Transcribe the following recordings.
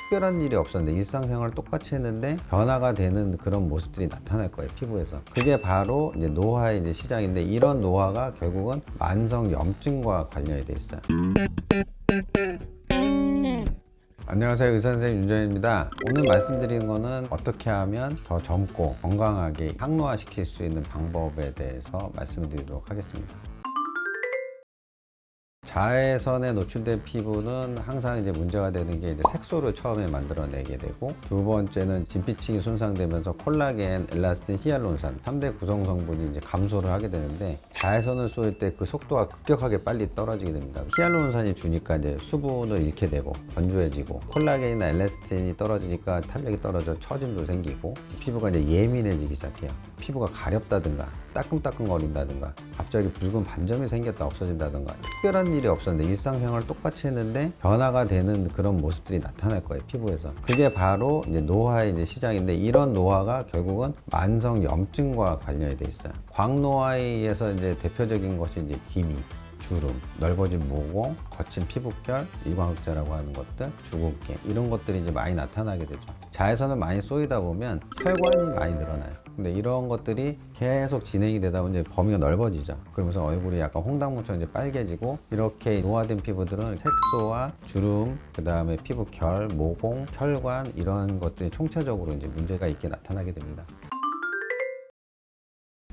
특별한 일이 없었는데 일상생활을 똑같이 했는데 변화가 되는 그런 모습들이 나타날 거예요, 피부에서. 그게 바로 이제 노화의 이제 시작인데, 이런 노화가 결국은 만성 염증과 관련이 돼 있어요. 안녕하세요, 의사선생님 윤정현입니다. 오늘 말씀드리는 거는 어떻게 하면 더 젊고 건강하게 항노화시킬 수 있는 방법에 대해서 말씀을 드리도록 하겠습니다. 자외선에 노출된 피부는 항상 이제 문제가 되는 게 이제 색소를 처음에 만들어내게 되고, 두 번째는 진피층이 손상되면서 콜라겐, 엘라스틴, 히알루론산 3대 구성 성분이 이제 감소를 하게 되는데, 자외선을 쏠 때 그 속도가 급격하게 빨리 떨어지게 됩니다. 히알루론산이 주니까 이제 수분을 잃게 되고 건조해지고, 콜라겐이나 엘라스틴이 떨어지니까 탄력이 떨어져 처짐도 생기고, 피부가 이제 예민해지기 시작해요. 피부가 가렵다든가 따끔따끔거린다든가 갑자기 붉은 반점이 생겼다 없어진다든가, 특별한 일이 없었는데 일상생활을 똑같이 했는데 변화가 되는 그런 모습들이 나타날 거예요, 피부에서. 그게 바로 이제 노화의 이제 시작인데, 이런 노화가 결국은 만성 염증과 관련이 돼 있어요. 광노화에 의해서 이제 대표적인 것이 이제 기미, 주름, 넓어진 모공, 거친 피부결, 일광흑자라고 하는 것들, 주근깨, 이런 것들이 이제 많이 나타나게 되죠. 자외선을 많이 쏘이다 보면 혈관이 많이 늘어나요. 근데 이런 것들이 계속 진행이 되다 보면 이제 범위가 넓어지죠. 그러면서 얼굴이 약간 홍당무처럼 이제 빨개지고, 이렇게 노화된 피부들은 색소와 주름, 그 다음에 피부결, 모공, 혈관, 이런 것들이 총체적으로 이제 문제가 있게 나타나게 됩니다.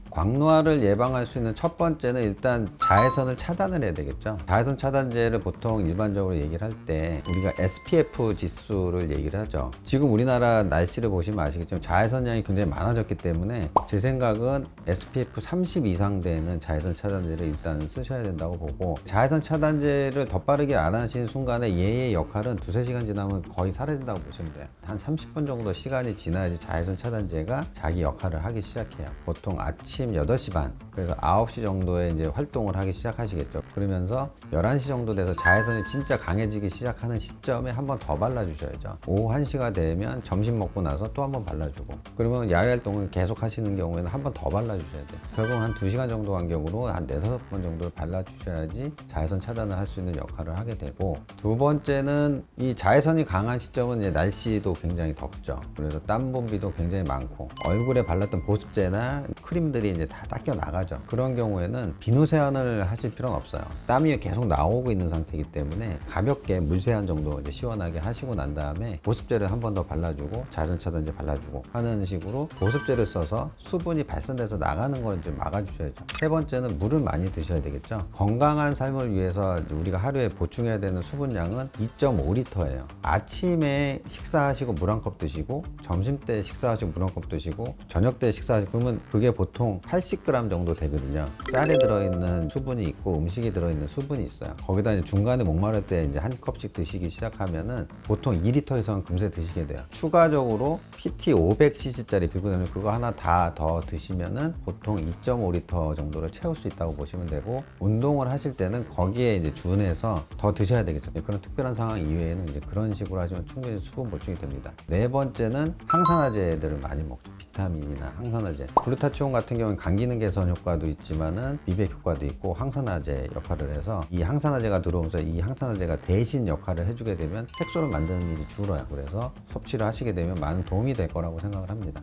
광노화를 예방할 수 있는 첫 번째는 일단 자외선을 차단을 해야 되겠죠. 자외선 차단제를 보통 일반적으로 얘기를 할 때 우리가 SPF 지수를 얘기를 하죠. 지금 우리나라 날씨를 보시면 아시겠지만 자외선량이 굉장히 많아졌기 때문에 제 생각은 SPF 30 이상 되는 자외선 차단제를 일단 쓰셔야 된다고 보고, 자외선 차단제를 더 빠르게 안 하시는 순간에 얘의 역할은 두세 시간 지나면 거의 사라진다고 보시면 돼요. 한 30분 정도 시간이 지나야지 자외선 차단제가 자기 역할을 하기 시작해요. 보통 아침 8시 반, 그래서 9시 정도에 이제 활동을 하기 시작하시겠죠. 그러면서 11시 정도 돼서 자외선이 진짜 강해지기 시작하는 시점에 한 번 더 발라주셔야죠. 오후 1시가 되면 점심 먹고 나서 또 한 번 발라주고, 그러면 야외 활동을 계속 하시는 경우에는 한 번 더 발라주셔야 돼요. 결국 한 2시간 정도 간격으로 한 4-5번 정도를 발라주셔야지 자외선 차단을 할 수 있는 역할을 하게 되고, 두 번째는 이 자외선이 강한 시점은 이제 날씨도 굉장히 덥죠. 그래서 땀 분비도 굉장히 많고, 얼굴에 발랐던 보습제나 크림들이 이제 다 닦여 나가죠. 그런 경우에는 비누 세안을 하실 필요는 없어요. 땀이 계속 나오고 있는 상태이기 때문에 가볍게 물 세안 정도 이제 시원하게 하시고 난 다음에 보습제를 한 번 더 발라주고 자외선 차단제 발라주고 하는 식으로 보습제를 써서 수분이 발산돼서 나가는 걸 좀 막아주셔야죠. 세 번째는 물을 많이 드셔야 되겠죠. 건강한 삶을 위해서 우리가 하루에 보충해야 되는 수분량은 2.5리터예요. 아침에 식사하시고 물 한 컵 드시고, 점심 때 식사하시고 물 한 컵 드시고, 저녁 때 식사하시고, 그러면 그게 보통 80g 정도 되거든요. 쌀에 들어있는 수분이 있고 음식이 들어있는 수분이 있어요. 거기다 이제 중간에 목마를 때 이제 한 컵씩 드시기 시작하면은 보통 2리터 이상 금세 드시게 돼요. 추가적으로 PT 500cc짜리 들고 다니면 그거 하나 다 더 드시면은 보통 2.5리터 정도를 채울 수 있다고 보시면 되고, 운동을 하실 때는 거기에 이제 준해서 더 드셔야 되겠죠. 그런 특별한 상황 이외에는 이제 그런 식으로 하시면 충분히 수분 보충이 됩니다. 네 번째는 항산화제들을 많이 먹죠. 비타민이나 항산화제. 글루타치온 같은 경우는 간 기능 개선 효과도 있지만은 미백 효과도 있고 항산화제 역할을 해서, 이 항산화제가 들어오면서 이 항산화제가 대신 역할을 해주게 되면 색소를 만드는 일이 줄어요. 그래서 섭취를 하시게 되면 많은 도움이 될 거라고 생각을 합니다.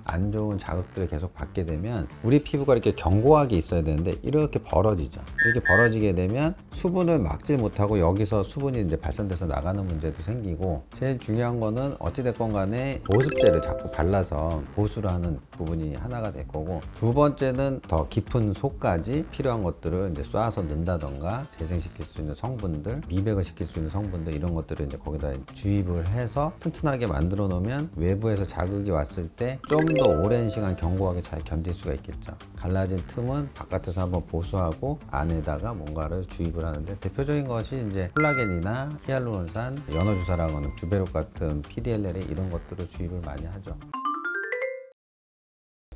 안 좋은 자극들을 계속 받게 되면 우리 피부가 이렇게 견고하게 있어야 되는데 이렇게 벌어지죠. 이렇게 벌어지게 되면 수분을 막지 못하고 여기서 수분이 이제 발산돼서 나가는 문제도 생기고, 제일 중요한 거는 어찌됐건 간에 보습제를 자꾸 발라서 보수를 하는 부분이 하나가 될 거고, 두 번째는 더 깊은 속까지 필요한 것들을 이제 쏴서 넣는다던가 재생시킬 수 있는 성분들, 미백을 시킬 수 있는 성분들, 이런 것들을 이제 거기다 주입을 해서 튼튼하게 만들어 놓으면 외부에서 자극이 왔을 때 좀 더 오랜 시간 견고하게 잘 견딜 수가 있겠죠. 갈라진 틈은 바깥에서 한번 보수하고 안에다가 뭔가를 주입을 하는데, 대표적인 것이 이제 콜라겐이나 히알루론산, 연어주사라고 하는 주베롭 같은 PDLLA, 이런 것들을 주입을 많이 하죠.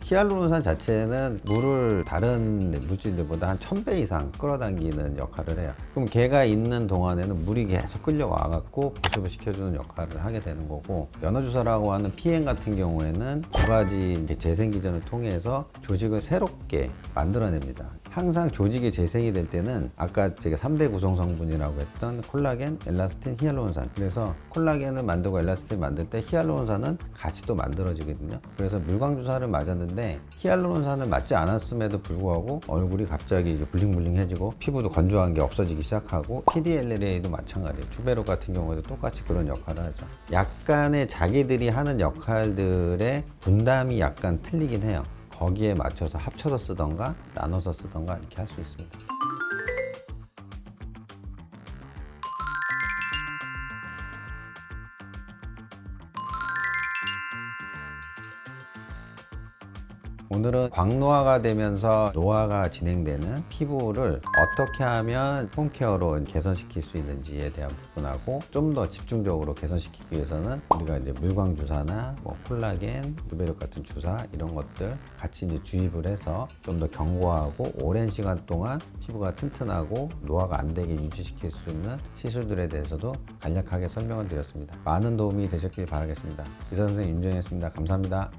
히알루론산 자체는 물을 다른 물질들보다 한 1000배 이상 끌어당기는 역할을 해요. 그럼 걔가 있는 동안에는 물이 계속 끌려와 갖고 보습을 시켜주는 역할을 하게 되는 거고, 연어주사라고 하는 PN 같은 경우에는 두 가지 재생 기전을 통해서 조직을 새롭게 만들어냅니다. 항상 조직이 재생이 될 때는 아까 제가 3대 구성 성분이라고 했던 콜라겐, 엘라스틴, 히알루론산. 그래서 콜라겐을 만들고 엘라스틴을 만들 때 히알루론산은 같이 또 만들어지거든요. 그래서 물광주사를 맞았는데 히알루론산을 맞지 않았음에도 불구하고 얼굴이 갑자기 이게 블링블링해지고 피부도 건조한 게 없어지기 시작하고 PDLLA도 마찬가지예요. 주베로 같은 경우에도 똑같이 그런 역할을 하죠. 약간의 자기들이 하는 역할들의 분담이 약간 틀리긴 해요. 거기에 맞춰서 합쳐서 쓰던가 나눠서 쓰던가 이렇게 할 수 있습니다. 오늘은 광노화가 되면서 노화가 진행되는 피부를 어떻게 하면 홈케어로 개선시킬 수 있는지에 대한 부분하고 좀 더 집중적으로 개선시키기 위해서는 우리가 이제 물광주사나 뭐 콜라겐, 주베력 같은 주사 이런 것들 같이 이제 주입을 해서 좀 더 견고하고 오랜 시간 동안 피부가 튼튼하고 노화가 안 되게 유지시킬 수 있는 시술들에 대해서도 간략하게 설명을 드렸습니다. 많은 도움이 되셨길 바라겠습니다. 의사 선생님 윤정현이었습니다. 감사합니다.